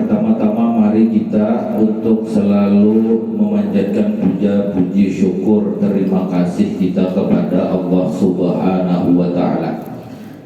Pertama-tama mari kita untuk selalu memanjatkan puja puji syukur terima kasih kita kepada Allah Subhanahu wa taala,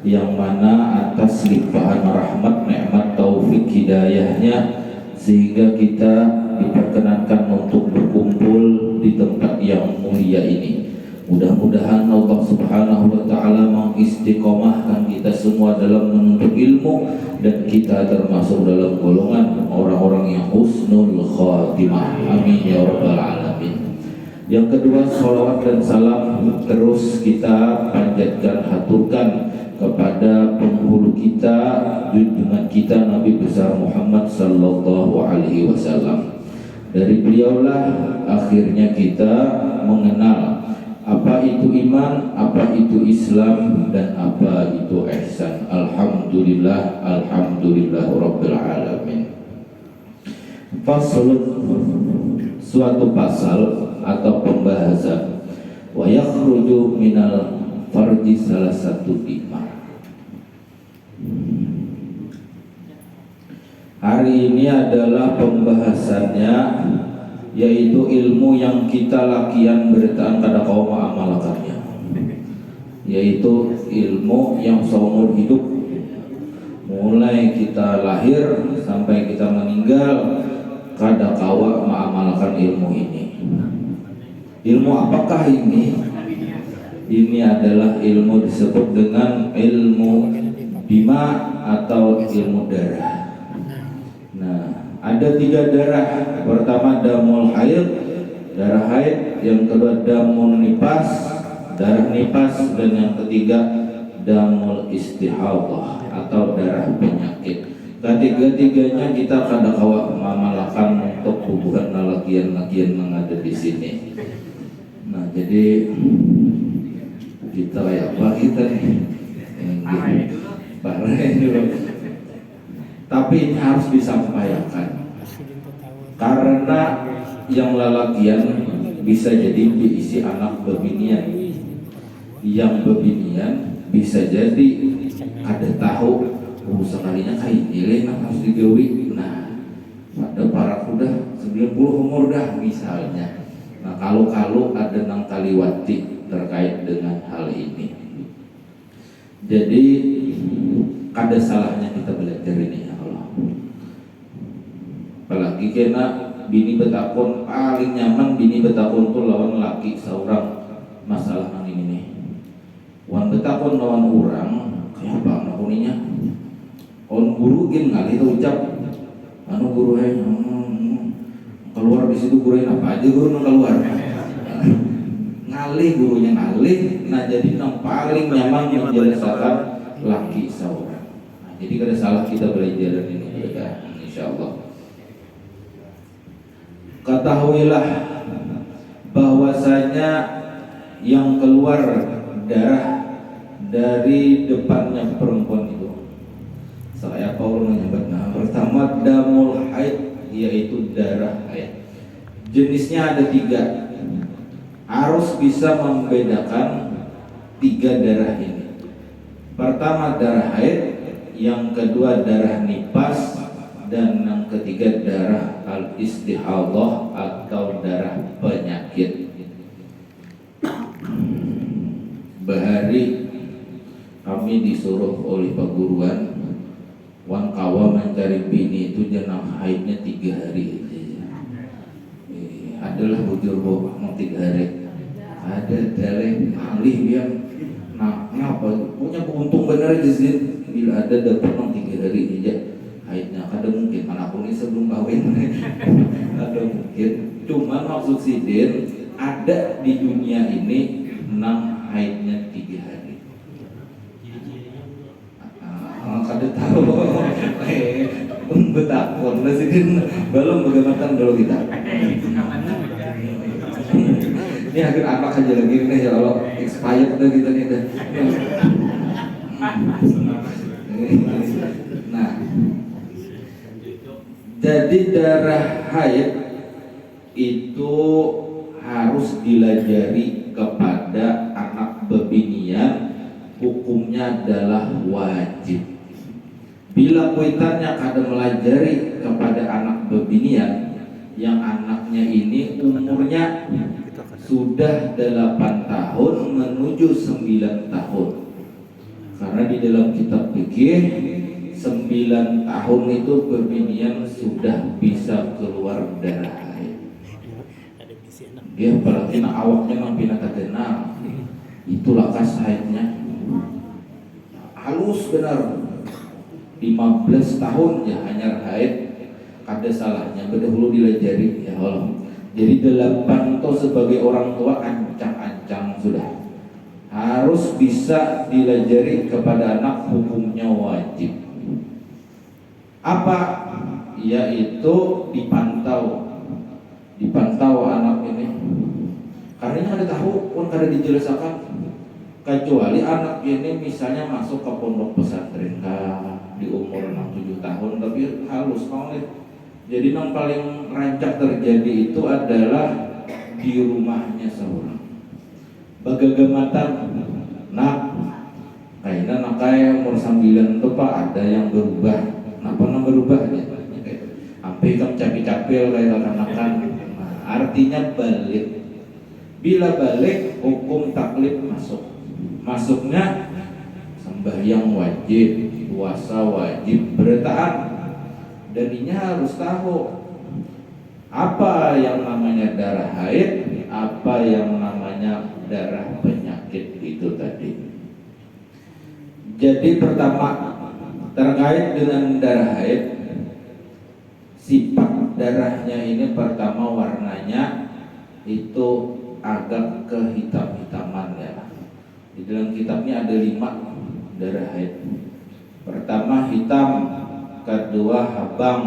yang mana atas limpahan rahmat, nikmat, taufik, hidayahnya sehingga kita diperkenankan untuk berkumpul di tempat yang mulia ini. Mudah-mudahan Allah Subhanahu wa taala mengistiqomahkan kita semua dalam menuntut ilmu dan kita termasuk dalam golongan orang-orang yang husnul khatimah. Amin ya rabbal alamin. Yang kedua, sholawat dan salam terus kita panjatkan, haturkan kepada penghulu kita, junjungan kita Nabi besar Muhammad sallallahu alaihi wasallam. Dari beliaulah akhirnya kita mengenal apa itu iman, apa itu Islam, dan apa itu ihsan. Alhamdulillah, alhamdulillah rabbil alamin. Faslun, suatu pasal atau pembahasan. Wa yakhruju minal farji salah satu iman. Hari ini adalah pembahasannya, yaitu ilmu yang kita lakian beritaan kada kaum amalakannya, yaitu ilmu yang seumur hidup, mulai kita lahir sampai kita meninggal kada kawa mengamalkan ilmu ini. Ilmu apakah ini? Ini adalah ilmu disebut dengan ilmu dima atau ilmu darah. Ada 3 darah. Pertama damul haid, darah haid. Yang kedua damul nifas, darah nifas. Dan yang ketiga damul istihadah atau darah penyakit. Ketiga-tiganya kita kada kawa mengamalkan untuk hubungan lakian-lakian yang ada di sini. Nah, jadi kita kayak apa kita nih? Parah dulu. Tapi ini harus disampaikan, karena yang lalakian bisa jadi diisi anak bebinian, yang bebinian bisa jadi ada tahu sekalinya kain nilai harus digawi. Nah, pada para kuda 90 umur dah misalnya. Nah, kalau ada nang kaliwati terkait dengan hal ini, jadi ada salahnya kita belajar ini. Apalagi kena bini betakun, paling nyaman bini betakun tuh lawan laki seorang masalah nang ini nih. Wan betakun lawan orang kayak apa nakuninya? On guru gin ngalih tuh ucap, anu guru keluar di situ guruin apa aja guru nang keluar. Ngalih gurunya ngalih, nah jadi nang paling nyaman menjelaskan laki seorang. Nah, jadi kada salah kita belajar ini ya, insyaallah. Ketahuilah bahwasanya yang keluar darah dari depannya perempuan itu, saya Paul menyebut, pertama damul haid, yaitu darah haid. Jenisnya ada 3. Harus bisa membedakan 3 darah ini. Pertama darah haid, yang kedua darah nifas, dan yang ketiga darah al-istihadah atau darah penyakit. Bahari kami disuruh oleh perguruan wan kawa mencari bini itu jangan haidnya 3 hari. Adalah bujur bawa 3 hari. Ada dari alih yang ngapa punya keuntung benar di sini bila ada dapat 3 hari aja. Haidnya kada mungkin, manapun ini sebelum kawin ada mungkin. Cuma maksud sidin ada di dunia ini nang haidnya 3 hari. Kada tahu. Betakon sidin belum bagaimana dulu kita. Ini akhir anak aja lagi nih ya Allah, expired dah kita nih dah. Nah, jadi darah haid itu harus dilajari kepada anak bebinian, hukumnya adalah wajib. Bila kuitannya kada melajari kepada binian yang anaknya ini umurnya sudah 8 tahun menuju 9 tahun. Karena di dalam kitab fikih 9 tahun itu berbinian sudah bisa keluar darah haid. Dia apalagi awaknya nampina tagenang, itulah kas haidnya halus benar. 15 tahun ya hanya haid, kada salahnya berdahulu dilajari ya Allah. Jadi 8 tahun sebagai orang tua ancang-ancang sudah harus bisa dilajari kepada anak, hukumnya wajib. Apa? Yaitu dipantau anak ini. Karena ada tahu pun kada dijelaskan, kecuali anak ini misalnya masuk ke pondok pesantren di umur 6-7 tahun tapi halus banget. Jadi yang paling rancak terjadi itu adalah di rumahnya seorang bagagamatan nak kayaknya nakai umur 9 itu pak ada yang berubah. Kenapa yang berubah ya? Sampai kamu capil-capil kayak anak-anak. Nah, artinya balik. Bila balik hukum taklif masuknya sembahyang wajib, puasa wajib, bertaat. Darinya harus tahu apa yang namanya darah haid, apa yang namanya darah penyakit itu tadi. Jadi pertama terkait dengan darah haid, sifat darahnya ini pertama warnanya itu agak kehitam-hitaman ya. Di dalam kitabnya ada 5 darah haid. Pertama hitam, kedua habang,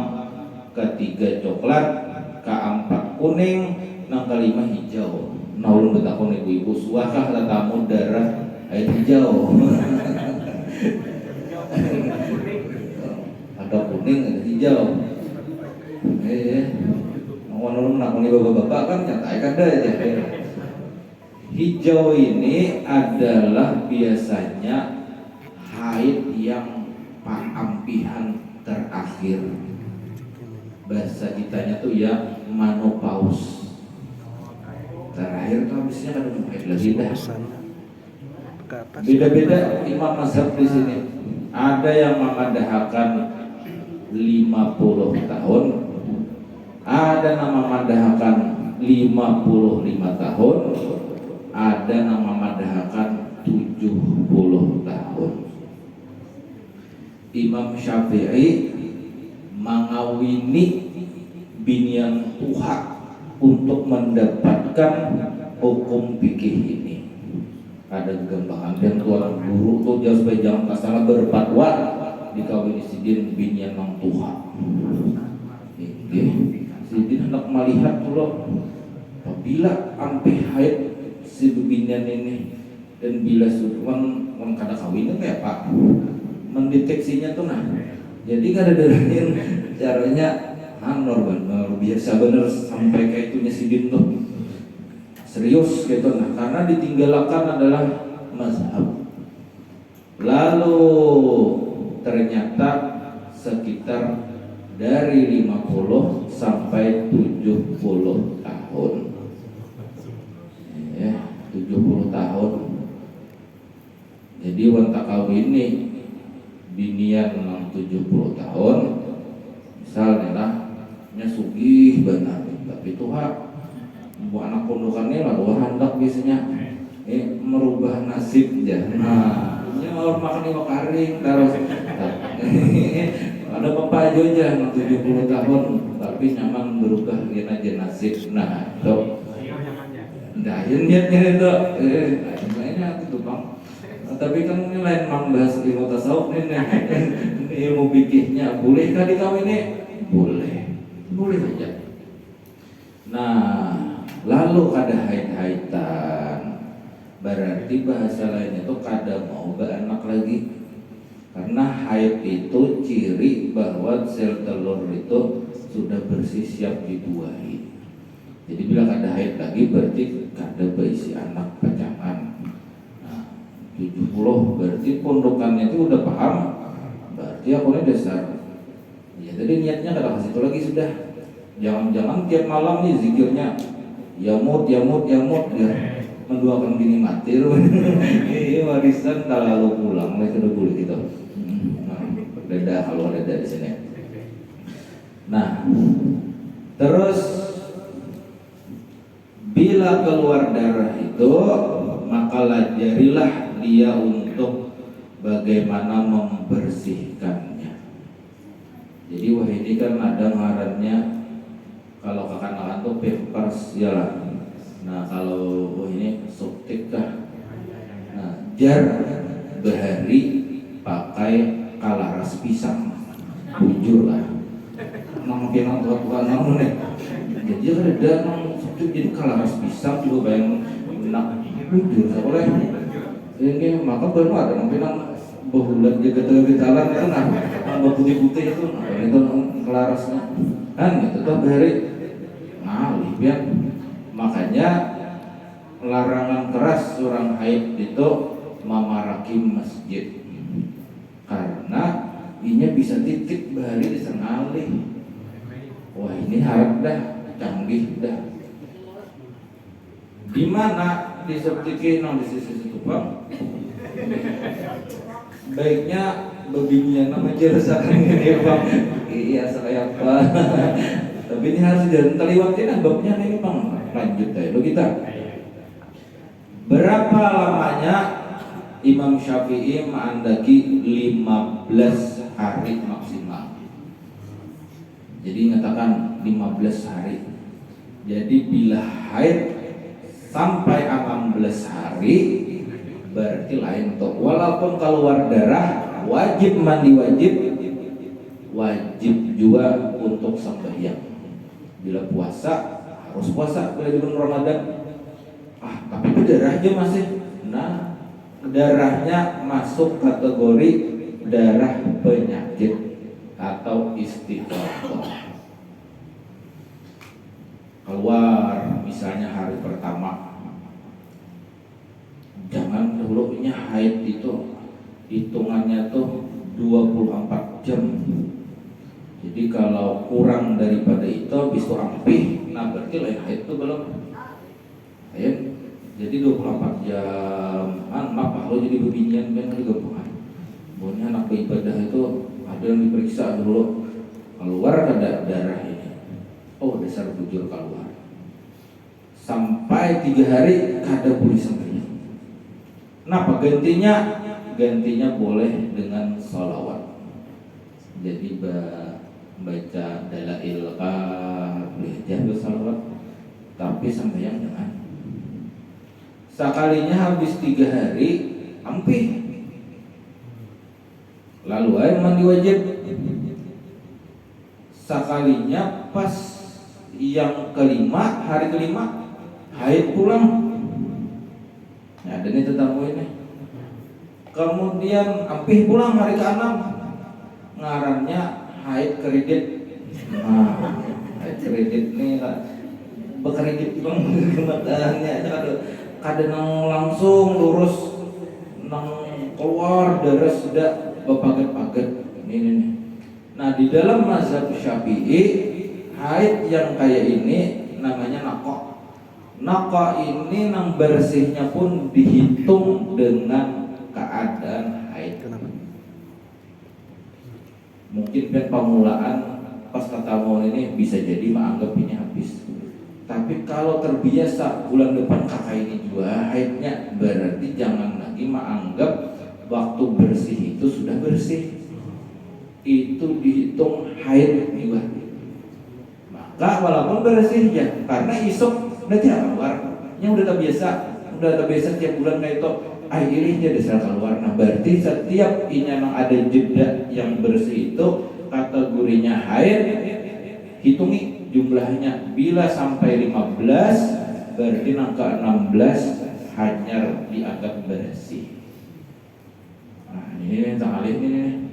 ketiga coklat, keempat kuning, yang kelima hijau. Nah ulun betakon ibu-ibu suakah tatamu darah haid hijau? Ada kuning, ada hijau. Ngomong nakoni bapak-bapak kan nyatai kada aja. Hijau ini adalah biasanya haid yang paampihan terakhir. Bahasa kitanya tuh ya menopause. Terakhir tuh habisnya kada mau haid lagi dah. Beda-beda imam mazhab di sini. Ada yang memadahkan 50 tahun, ada yang memadahkan 55 tahun, ada yang memadahkan 70 tahun. Imam Syafi'i mengawini binian tuha untuk mendapatkan hukum fikih ini. Ada gambaran dan tuan guru tuh jauh supaya jangan masalah berfatwa dikawini sidin binian mang tuha. Sidin hendak melihat tuh apabila ampe haid si binian ini dan bila sudah kada kawinnya kayak pak mendeteksinya tuh nah. Jadi kada dalain caranya normal biasa bener sampai kayak itunya sidin tuh. Serius gitu nah, karena ditinggalkan adalah mazhab. Lalu ternyata sekitar dari 50 sampai 70 tahun. Ya, 70 tahun. Jadi wanta kawin ini binian 70 tahun. Misalnya lah nya sugih benar tapi tuha bu anak pondokannya lah dua hendak biasanya merubah nasib ya. Nah, ini orang makan iwak karing terus ada papa aja 70 tahun tapi nyaman berubah gini aja nasib. Nah, itu nah, niatnya itu mainnya itu bang. Tapi kan ini lain bahas ilmu tasawuf ini ilmu fikihnya bolehkah dikawini? Boleh aja. Nah, lalu kada haid-haitan berarti bahasa lainnya tuh kada mau beranak lagi. Karena haid itu ciri bahwa sel telur itu sudah bersih siap dibuahi. Jadi bila kada haid lagi berarti kada berisi anak pacangan. Nah, 70 berarti pondokannya itu udah paham. Berarti aku ini dasar. Ya jadi niatnya kada kasih itu lagi sudah. Jangan-jangan tiap malam nih zikirnya yamut ya menduakan bini mati. Ini warisan kalau pulang mereka udah boleh gitu. Beda kalau ada di sini. Nah, terus bila keluar darah itu, maka lajarilah dia untuk bagaimana membersihkannya. Jadi wah ini kan ada ngarannya, kalau kakak-kakak tuh pampers ya lah. Nah kalau wah ini subtik kah. Nah jar behari pakai kalaras pisang, bujur lah. Nama pinang tua-tua namun nih. Jadi ada nang subtik jadi kalaras pisang juga bayang nak bujur oleh. Ini maka baru ada nang pinang behulat jaga jalan itu nah putih-putih itu kelarasnya kan gitu tuh behari ngalih biar. Makanya larangan keras orang haid itu memaraki masjid karena ini bisa titik bahari di sengalih. Wah ini harap dah canggih dah. Di mana disebutikin nang di sisi tupang baiknya beginian nama jelasakan ini bang. Iya saya apa. Tapi ini harus jalan terliwatin babnya ini bang. Lanjut aja lo kita. Berapa lamanya Imam Syafi'i mengandaki 15 hari maksimal. Jadi mengatakan 15 hari. Jadi bila haid sampai 16 hari berarti lain tuh. Walaupun keluar darah wajib mandi wajib juga untuk sembahyang. Bila puasa harus puasa bila di bulan Ramadan. Tapi darahnya masih, nah darahnya masuk kategori darah penyakit atau istiqoroh. Keluar misalnya hari pertama, jangan dulunya haid itu hitungannya tuh 24 jam. Jadi kalau kurang daripada itu habis itu ampih, nah berarti lain haid itu belum haid. Jadi 24 jam maaf kalau jadi bebinian kan digabungan. Pokoknya anak beribadah itu ada yang diperiksa dulu, keluar ada darah ini, oh dasar bujur keluar, sampai 3 hari kada boleh sembahyang. Kenapa? Gantinya boleh dengan sholawat. Jadi baca dalail boleh jadi sholawat, tapi sembahyang jangan. Sekalinya habis 3 hari ampih, lalu air mandi wajib. Sekalinya pas yang kelima, hari kelima haid pulang. Nah dan itu tamu ini. Kemudian ampih pulang hari ke-6, ngarannya haid kredit. Nah haid kredit nih berkredit bang kemataannya kada nang langsung lurus nang keluar darah sudah berpaget-paget ini. Nah di dalam mazhab Syafi'i haid yang kayak ini namanya naqah. Naqah ini nang bersihnya pun dihitung dengan keadaan haid. Mungkin kan pemulaan pas ketemu ini bisa jadi menganggap ini habis. Tapi kalau terbiasa bulan depan kakak ini juga haidnya, berarti jangan lagi menganggap waktu bersih itu sudah bersih. Itu dihitung haid juga. Maka walaupun bersih ya, karena isuk nanti keluar. Yang udah terbiasa tiap bulan kayak itu air ini jadi sel keluar. Nah berarti setiap inya ada jeda yang bersih itu kategorinya haid, hitungi jumlahnya. Bila sampai 15 berarti angka 16 hanya dianggap bersih. Nah ini tentang alih ini.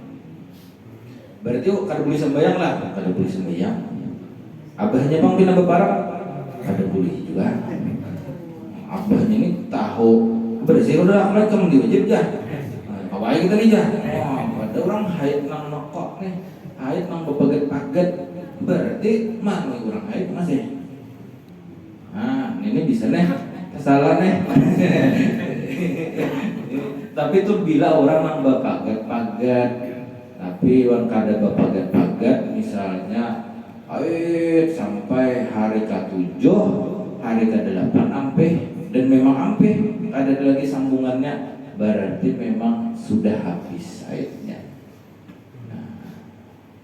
Berarti kada boleh sembahyang lah, kada boleh sembahyang. Abahnya bang pina beparang, kada boleh juga. Abahnya ini tahu bersih udah akhlak kamu diwajib jah. Apa aja kita nih jah. Ada orang haid nang nokok nih, haid nang bepaget-paget. berarti mana orang haid masih. Nah, ini bisa nih, salah nih. Tapi itu bila orang nambah pagat-pagat, tapi orang kada bapagat-pagat, misalnya haid sampai hari ke-7, hari ke-8 ampeh, dan memang ampeh, ada lagi sambungannya, berarti memang sudah habis haidnya.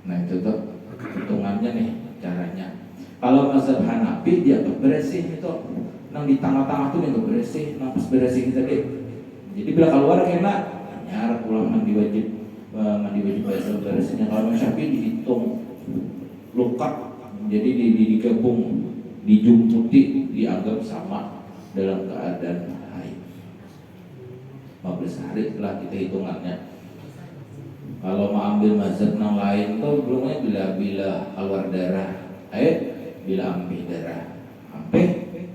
Nah itu tuh hitungannya nih caranya. Kalau mazhab Hanafi dia bersih itu, nang di tengah-tengah tuh dia bersih, nang pas bersih kita deh. Jadi bila keluar kena nyar pulang mandi wajib bersihnya. Kalau Syafi'i dihitung luka, jadi digabung, dijumputi, dianggap sama dalam keadaan haid. 15 hari lah kita hitungannya. Kalau mau ambil mazhab yang lain tuh belumnya bila keluar darah haid, bila ambil darah ampeh,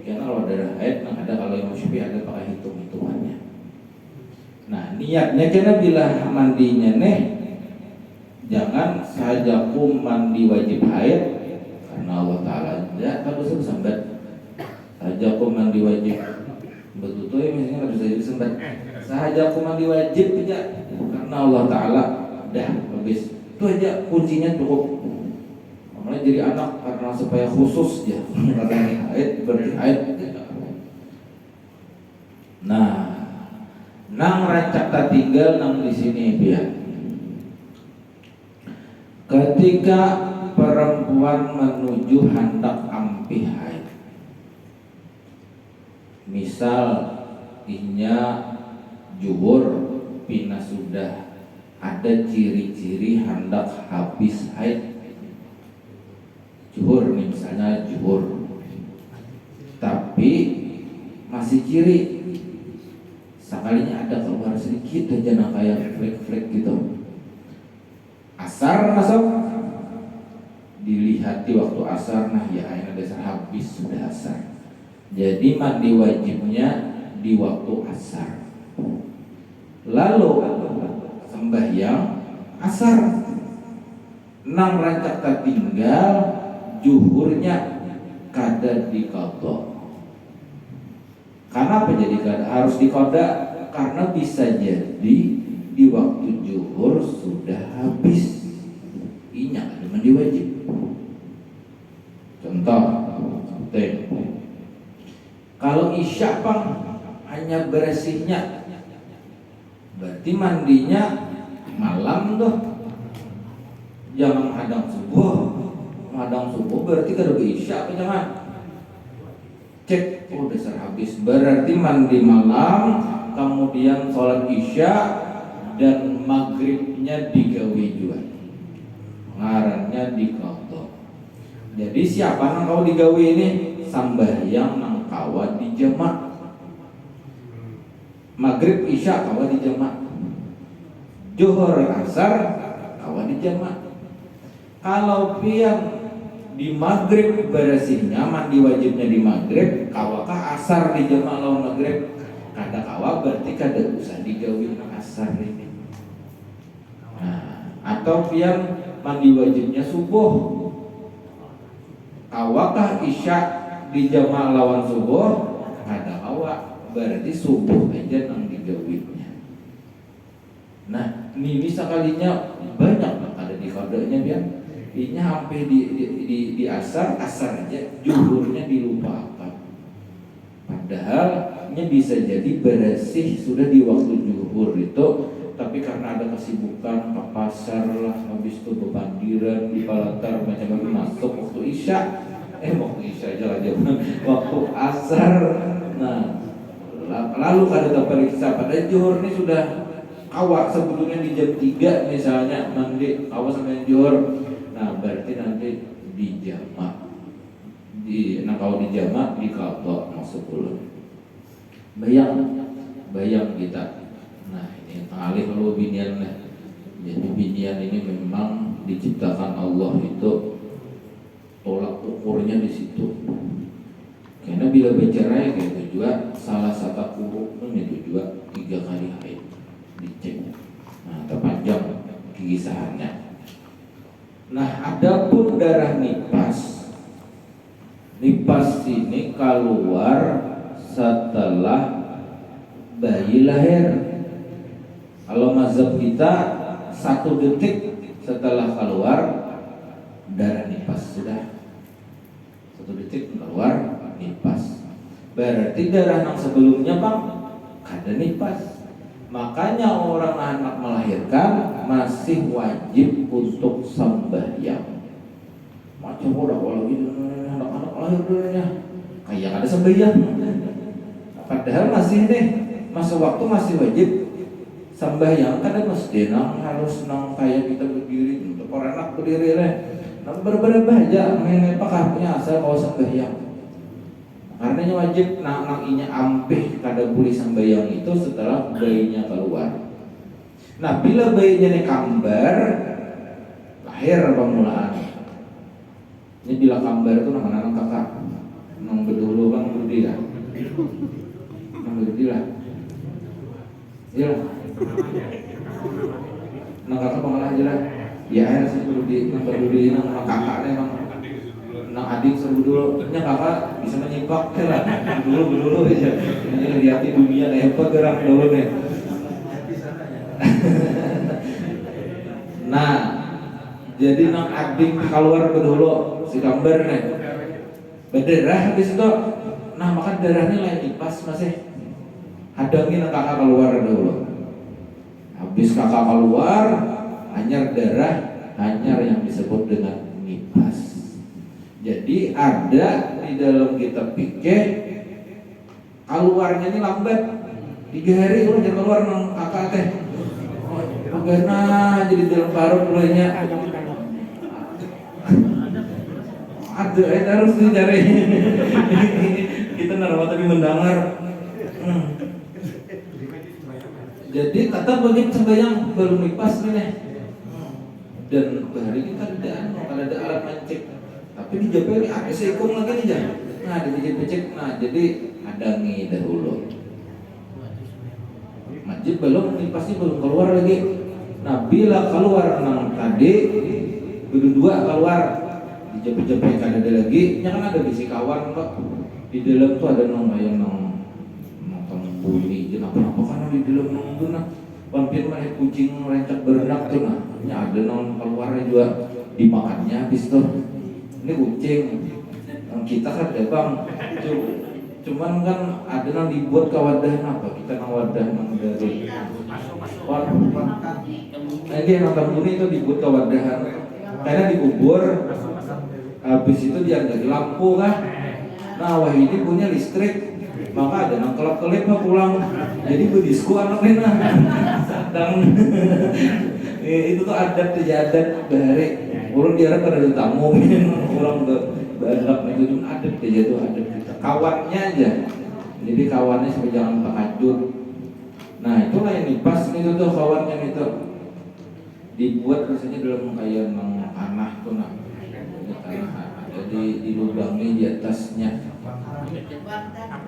karena kalau darah haid nah ada, kalau yang Syafi'i ada pakai hitungannya. Nah niatnya karena bila mandinya nih jangan sajaku mandi wajib haid, karena Allah Ta'ala tidak harus sambat sajaku mandi wajib betul ya, misalnya harus saja sambat sajaku mandi wajib aja, karena Allah Ta'ala dah habis itu aja kuncinya cukup. Makanya jadi anak karena supaya khusus ya, karena ini haid berarti haid. Nah, nang rancak tak tinggal nang di sini biar. Ketika perempuan menuju hendak ampih haid, misal inya juhur pina sudah ada ciri-ciri hendak habis haid. Juhur nih misalnya juhur, tapi masih ciri sekalinya ada keluar sedikit aja nah kayak flek-flek gitu. Asar masuk, dilihati waktu asar, nah ya aina dasar habis sudah asar. Jadi mandi wajibnya di waktu asar. Lalu sembahyang asar, nang rancak tak tinggal juhurnya kada diqadha. Karena apa jadi kada harus diqadha? Karena bisa jadi di waktu juhur sudah habis, inya ada mandi wajib. Contoh, kalau isya pang hanya bersihnya, berarti mandinya malam tuh, jangan hadang subuh. Hadang subuh berarti kada isya apa jangan? Cek, oh dasar habis, berarti mandi malam, kemudian sholat isya dan maghribnya digawe juga, ngarannya diqadha. Jadi siapa nang kau digawe ini? Sambahyang nang kawa di jamak, maghrib isya kawa di jamak, zuhur asar kawa di jamak. Kalau pian di maghrib bersihnya mandi wajibnya di maghrib, kawakah asar di jamak lawan maghrib? Kada kawa, berarti kada usah digawe nang asar ini. Nah, atau pian mandi wajibnya subuh, kawakah isya di jamak lawan subuh? Kada kawa, berarti subuh aja nang digawenya. Nah, ini sekalinya banyak ada di kodenya pian. Ini hampir di asar aja, juhurnya dilupakan. Padahal ini bisa jadi bersih sudah di waktu juhur itu, tapi karena ada kesibukan ke pasar lah, habis itu bebandiran di Palatar macam-macam, masuk waktu isya, waktu isya aja waktu asar. Nah, lalu kada terperiksa pada juhur ini sudah awak sebetulnya di jam 3 misalnya mandi awak sampai juhur. Nah berarti nanti dijamak, kalau dijamak diqadha maksud ulun. Bayang kita. Nah ini alih kalau binian lah. Jadi binian ini memang diciptakan Allah itu tolak ukurnya di situ. Karena bila bercerai kayak itu juga salah satu rukun itu juga 3 kali haid dicek. Nah terpanjang kisahannya. Nah, adapun darah nifas. Nifas ini keluar setelah bayi lahir. Kalau mazhab kita 1 detik setelah keluar darah nifas sudah. 1 detik keluar nifas. Berarti darah yang sebelumnya bang ada nifas. Makanya orang anak melahirkan masih wajib untuk sembahyang. Macam orang kalau gitu anak-anak lahir dulunya kayak ada sembahyang. Padahal masih nih masa waktu masih wajib sembahyang. Kan mesti harus kayak kita berdiri untuk orang anak berdiri lah. Berbeda aja mengenai pakahnya asal mau sembahyang. Karenanya wajib inya ampih kada boleh sembahyang itu setelah bayinya keluar. Nah bila bayinya ini kambar lahir permulaan. Ini bila kambar itu nama kakak, nang berdulu kan berdiri lah, nang berdiri lah, iya lah, nang kakak pengalah aja lah. Ya sih berdiri nang kakak memang. Nang adik seru dulu, nya kakak bisa menyimak lah. Dulu aja. Ini lihatin dunia kayak apa gerak dulu nih. Nah, jadi nang adik keluar dulu si gambar nih. Berdarah habis itu. Nah, maka darahnya lagi pas masih hadangin nang kakak keluar dulu. Habis kakak keluar, hanyar darah, hanyar yang disebut dengan nifas. Jadi ada di dalam kita pikir keluarnya ini lambat 3 hari udah keluar nang kakak teh. Karena jadi dalam paruh mulainya ada harus dicari. Kita narawat tadi mendengar. Jadi kata bagi sembahyang baru nifas nih. Dan hari ini kan ada alat mancing. Tapi di Jawa ini ada seikung lagi nih jangan. Nah dipecek. Nah jadi hadangi dahulu. Majid belum nifasnya belum keluar lagi. Nah bila keluar nang tadi berdua keluar dijepit-jepit kan ada lagi. Nya kan ada bisi kawan kok. Di dalam tuh ada nong bunyi. Kenapa kan di dalam nong tuh nah. Vampir mah kucing rencak berenang tuh nah. Nya ada nong keluarnya juga dimakannya habis tuh. Ini kucing yang kita kan ada bang cuman kan ada yang dibuat ke wadah apa kita nang wadah nang dari ini yang nonton itu dibuat ke wadahan karena dikubur habis itu dia dari lampu kan. Nah wah ini punya listrik maka ada nang kelap-kelip pulang jadi berdisku anaknya sedang itu tuh adat bahari orang diarah pada tamu orang beradab itu adat aja tuh adat kita kawannya aja jadi kawannya sampai jangan penghajur. Nah itulah yang nifas itu tuh kawannya itu dibuat rasanya dalam kayak tanah tuh nah tanah ada di lubangnya di atasnya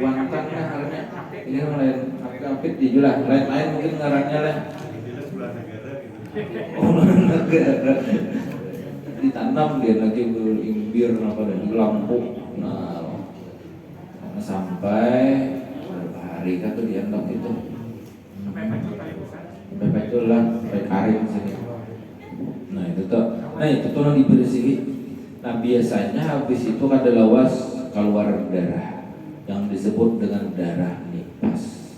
wantannya halnya ini yang lain apit dijual lain mungkin ngarannya lah negara ditanam dia lagi berimbir apa dan di lampu. Nah sampai beberapa hari kan tuh diandong itu sampai itu lah sampai karing sini. Nah itu tuh dibersihin. Nah biasanya habis itu ada lawas keluar darah yang disebut dengan darah nifas.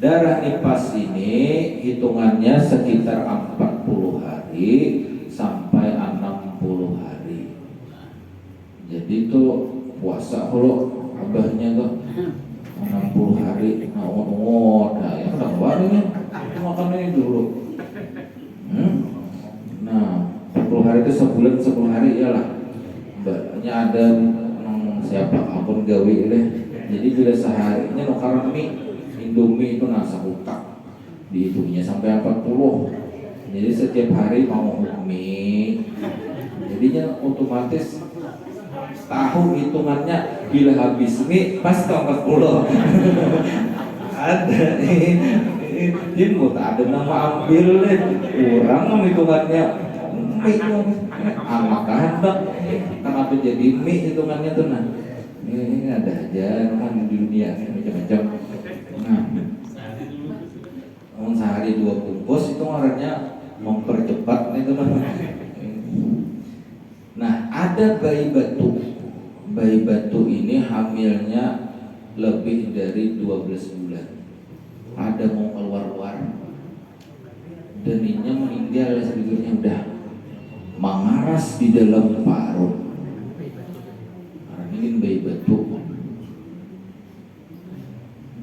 Darah nifas ini hitungannya sekitar 40 hari sampai 60 hari. Jadi itu puasa kalau abahnya tuh 60 hari nah ya kenapa ini makan ini dulu. Nah 40 hari itu sebulan 10 hari iyalah. Mbaknya ada siapa akun gawe deh. Jadi bila seharinya nukaran Indomie itu nasa utak dihitungnya sampai 40. Jadi setiap hari mau mie. Jadinya otomatis tahu hitungannya bila habis mie pas ke 40. Ada ini tak ada nama ambil deh. Orang hitungannya mie anak kenapa jadi mie hitungannya tuh nah. Ini ada aja kan di dunia macam-macam. Nah, sehari 2 bungkus itu orangnya mempercepat itu kan. Nah, ada bayi batu. Bayi batu ini hamilnya lebih dari 12 bulan. Ada mau keluar-luar. Dan ini meninggal sebetulnya udah mengaras di dalam parut. Ini bayi batu.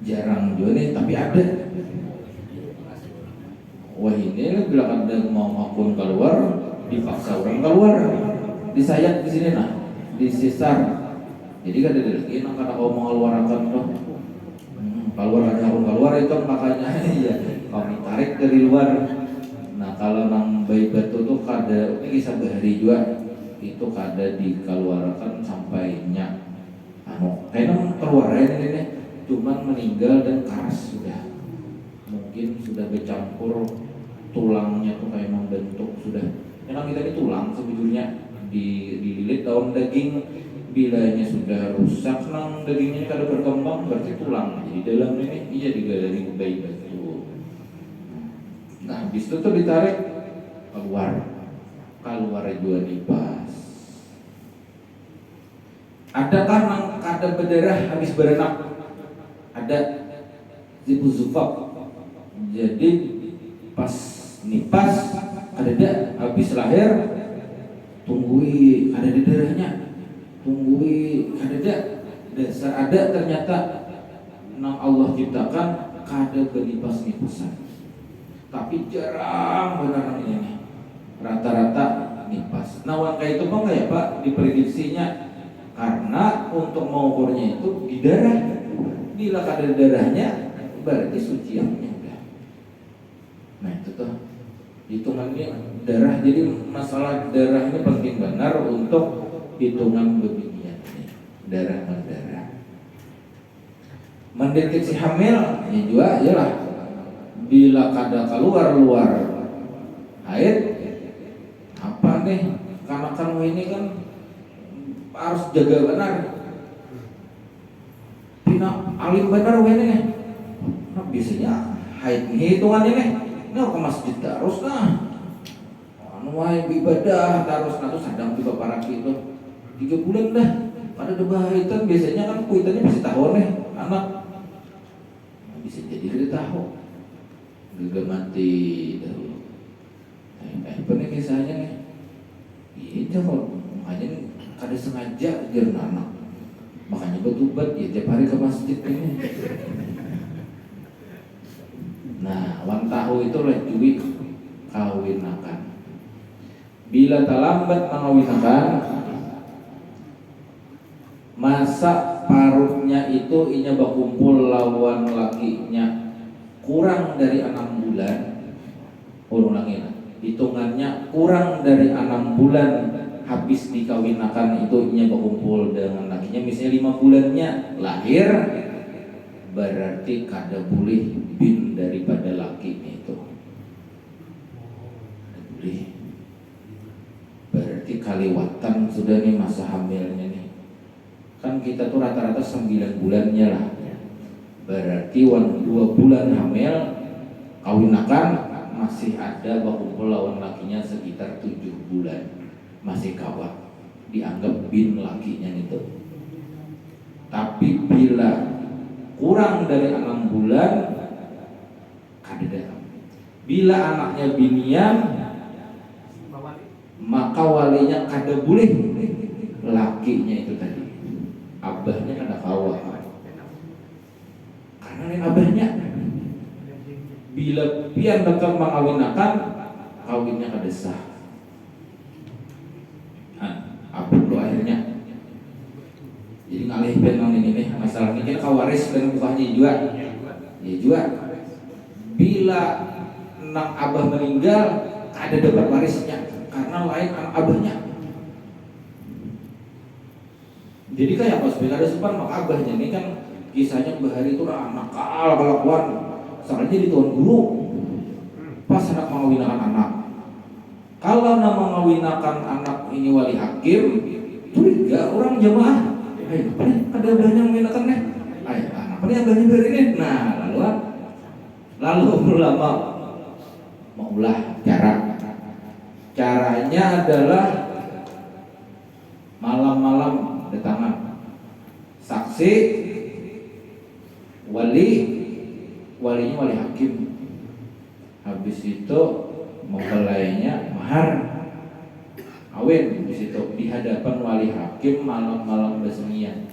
Jarang juga nih, tapi ada. Wah ini bila ada mau akun keluar, dipaksa orang keluar, disayat di sini nah, disisar. Jadi kan ada lagi, nah kata kau mau keluarkan tuh, keluar ada akun keluar itu makanya ya kami tarik dari luar. Nah kalau nang bayi batu tuh kada, ini kisah bahari juga, itu kada dikeluarkan sampainya, kayaknya keluar ini, cuman meninggal dan keras sudah. Mungkin sudah bercampur tulangnya tuh kayak membentuk sudah. Memang kita ini tulang sebetulnya dililit daun daging, bilanya sudah rusak, nang dagingnya kada berkembang berarti tulang. Jadi dalam ini iya digali bayi batu. Nah, habis itu tuh ditarik keluar juga nipas. Adakah nang kada berdarah habis berenak? Ada zibu zufak. Jadi pas nipas ada habis lahir tunggui ada di darahnya, tunggui ada dasar ada ternyata nang Allah ciptakan kada benipas-nipasan. Tapi jarang benar ini rata-rata nipas. Nah kayak itu bang kayak Pak diprediksinya karena untuk mengukurnya itu di darah. Bila kada darahnya berarti suciannya. Nah itu tuh hitungannya darah. Jadi masalah darah ini penting benar untuk hitungan beginian ini. Darah mendarah. Mendeteksi hamil ya juga ialah bila kada keluar haid apa nih karena kamu ini kan harus jaga benar. Pina alim benar ini nih. Nah biasanya haid ini hitungannya nih. Nah ke masjid terus nah wae ibadah terus nah sadang juga para itu 3 bulan dah pada debahitan biasanya kan kuitannya masih tahun nih anak nah, bisa jadi kita tahu juga mati dahulu. Apa nih kisahnya nih itu makanya kada sengaja jalan anak makanya betubat ya tiap hari ke masjid ini. Nah, wan tahu itu lejui kawinakan. Bila terlambat mengawinakan, masa parutnya itu inya berkumpul lawan lakinya kurang dari 6 bulan. Ulangin, hitungannya kurang dari 6 bulan habis dikawinakan itu inya berkumpul dengan lakinya. Misalnya 5 bulannya lahir, berarti kada boleh bin daripada lakinya itu. Kada boleh. Berarti kaliwatan sudah nih masa hamilnya nih. Kan kita tuh rata-rata 9 bulannya lah. Berarti 2 bulan hamil kawinakan masih ada berkumpul lawan lakinya sekitar 7 bulan. Masih kawat. Dianggap bin lakinya itu. Tapi bila kurang dari 6 bulan kada. Bila anaknya binian maka walinya kada boleh lakinya itu tadi. Abahnya kada kawat. Karena ini abahnya bila pian bakal mengawinakan kawinnya kada sah. Abah lo akhirnya jadi ngalih benang ini masalah ini kan kawaris dan bukannya juga ya juga bila nang abah meninggal ada dapat warisnya karena lain anak abahnya. Jadi kayak pas ada sepan mak abahnya ini kan kisahnya bahari itu nakal kelakuan soalnya di tuan guru pas anak mengawinkan anak Kalau nama ngawinakan anak ini wali hakim, curiga orang jamaah. Ayo, apa nih? Ada abahnya ngawinakan nih. Ayo, apa nih abahnya dari ini? Nah, lalu ulama maulah caranya adalah malam-malam datangan saksi walinya wali hakim. Habis itu mempelainya mahar awin. Habis itu di hadapan wali hakim malam-malam bersemian.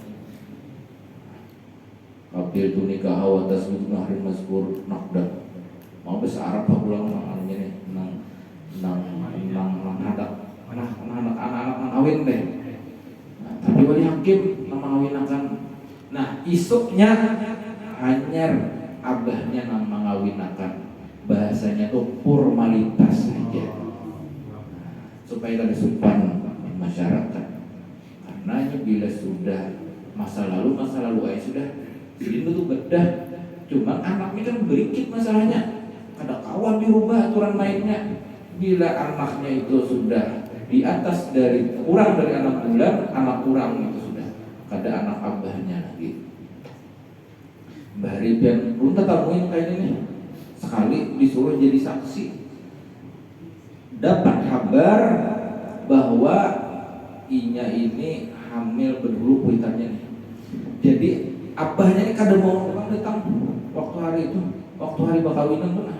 Kabil tu nikah wa tasbih nahrin mazkur naqdan. Mau bahasa Arab apa ulang namanya nih nang hadak anak-anak awin deh. Nah, tapi wali hakim nama ngawinakan. Nah, isuknya hanyar abahnya nama ngawinakan. Bahasanya tuh formalitas saja. Supaya ada sopan masyarakat. Karena bila sudah masa lalu ayah sudah jadi itu bedah. Cuman anaknya kan berikit masalahnya. Ada kawan dirubah aturan mainnya. Bila anaknya itu sudah di atas dari kurang dari 6 bulan, anak kurang itu sudah kada anak abahnya lagi. Mbah Ripian belum temuin kayak ini. Sekali disuruh jadi saksi, dapat kabar bahwa inya ini hamil berhulu kuitannya nih. Jadi abahnya ini kada mau datang waktu hari itu, waktu hari bakawinan tuh.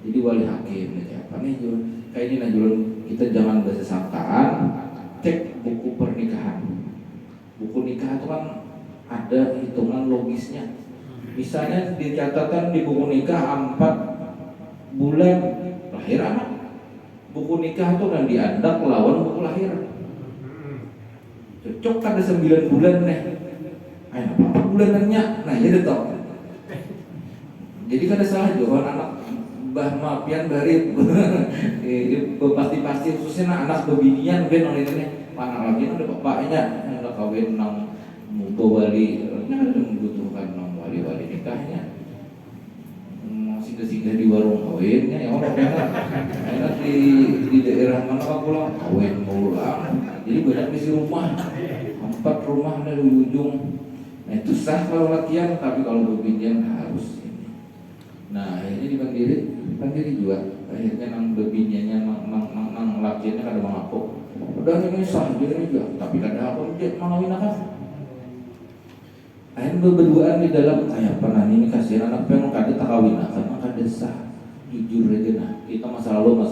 Jadi wali hakim apa nih Jul? Kayak ini Najulun, kita jangan bahasa sangkaan, cek buku pernikahan. Buku nikah itu kan ada hitungan logisnya. Misalnya di catatan di buku nikah 4 bulan lahir anak. Buku nikah itu kan diandak lawan buku lahir. Cocok kada 9 bulan nih. Ayo apa bulanannya? Nah ya detok. Jadi kada salah juga anak Mbah Mapian dari pasti khususnya anak bebinian ben oleh ini anak lagi ada bapaknya ada kawin nang muga wali ada membutuhkan nang wali nikahnya singgah di warung kawinnya ya orang enak di daerah mana kau pulang kawin pulang jadi banyak isi rumah 4 rumah dari ujung. Nah itu sah kalau latihan, tapi kalau bebinian harus ini. Nah akhirnya dipanggil juga akhirnya nang bebiniannya nang lakiannya kada mengaku udah ini sah jadi juga tapi kada apa dia mengawinakan. Akhirnya berduaan di dalam kayak pernah ini kasihan anak pengen kada tak kawinakan maka kada sah jujur aja. Nah kita masa lalu wah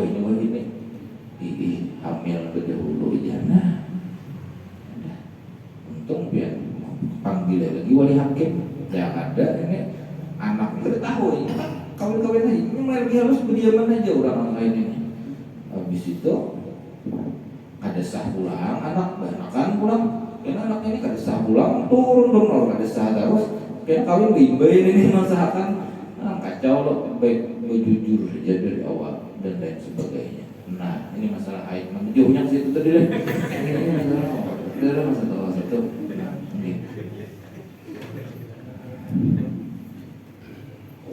ini hamil berdahulu ya. Nah untung biar panggil lagi wali hakim yang ada ini anak kita tahu ini kawin aja ini lagi harus berdiaman aja orang lain ini. Habis itu ada sah pulang anak bahkan pulang karena anaknya ini kada sah pulang turun kada sah terus kayak kawin bayi ini masakan kacau loh baik jujur saja dari awal dan lain sebagainya. Nah ini masalah haid jauhnya ke situ tadi deh. Ini masalah satu.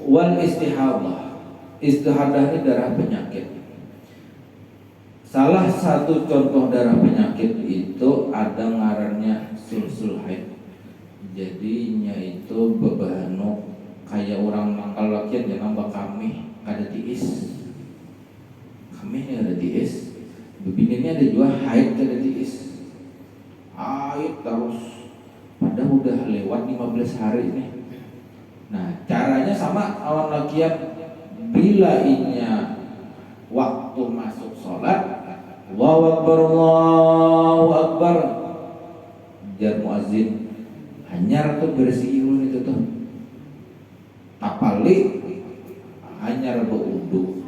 Wal istihadah ini darah penyakit. Salah satu contoh darah penyakit itu ada ngarannya sulsul haid. Jadinya itu bebahano kayak orang mangkal lakian yang nambah kami ada tiis. Kami ini ada tiis. Bebininya ada juga haid ada tiis. Haid terus padahal udah lewat 15 hari ini. Nah caranya sama awan lakian bila inya waktu masuk sholat Allahu Akbar jar muazzin hanyar tuh bersihin itu tuh apalagi hanyar berwudu.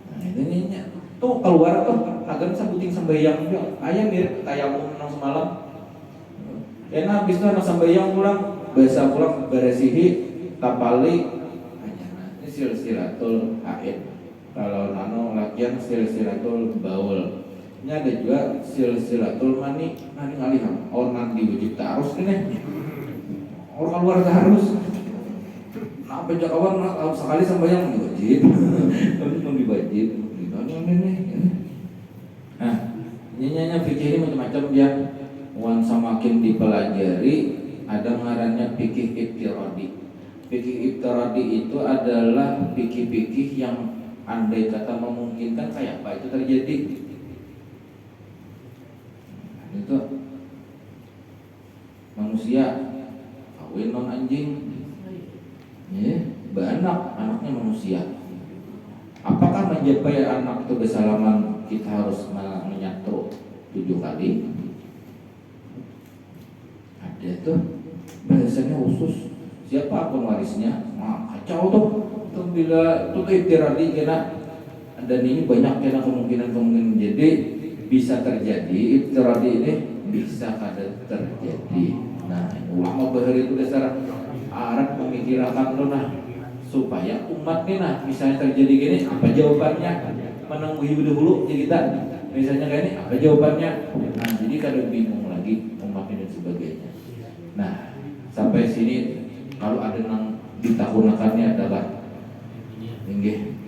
Nah ini tuh keluar tuh agar sabuting sembahyang juga ayam mirip tayamum nang semalam enak habis itu nang sembahyang pulang bahasa pulang beresihi tapali hanya ini silsilatul haid. Kalau nano lakian silsilatul baul. Ini ada juga silsilatul mani ngaliham. Orang diwajib tarus ini. Orang luar harus. Nah pejak awan sekali sembahyang diwajib. Tapi belum diwajib. Ini Jadinya fikih ini macam-macam ya. Wan semakin dipelajari ada ngarannya fikih iftiradi. Fikih iftiradi itu adalah fikih-fikih yang andai kata memungkinkan kayak apa itu terjadi. Itu manusia kawin non anjing, ya, beranak, anaknya manusia. Apakah menjabai anak itu bersalaman kita harus menyatu 7 kali? Ada tuh bahasanya khusus. Siapa pewarisnya? Nah, kacau tuh. Itu bila itu iftiradi kena dan ini banyak kena kemungkinan. Jadi bisa terjadi iftiradi ini bisa kada terjadi. Nah, ulama bahar itu dasar Arab memikirkan tuh nah supaya umat nih nah misalnya terjadi gini apa jawabannya menangguhi dulu jadi kita misalnya kayak ini apa jawabannya. Nah, jadi kada bingung lagi umat ini dan sebagainya. Nah, sampai sini kalau ada yang ditakunakannya adalah inggih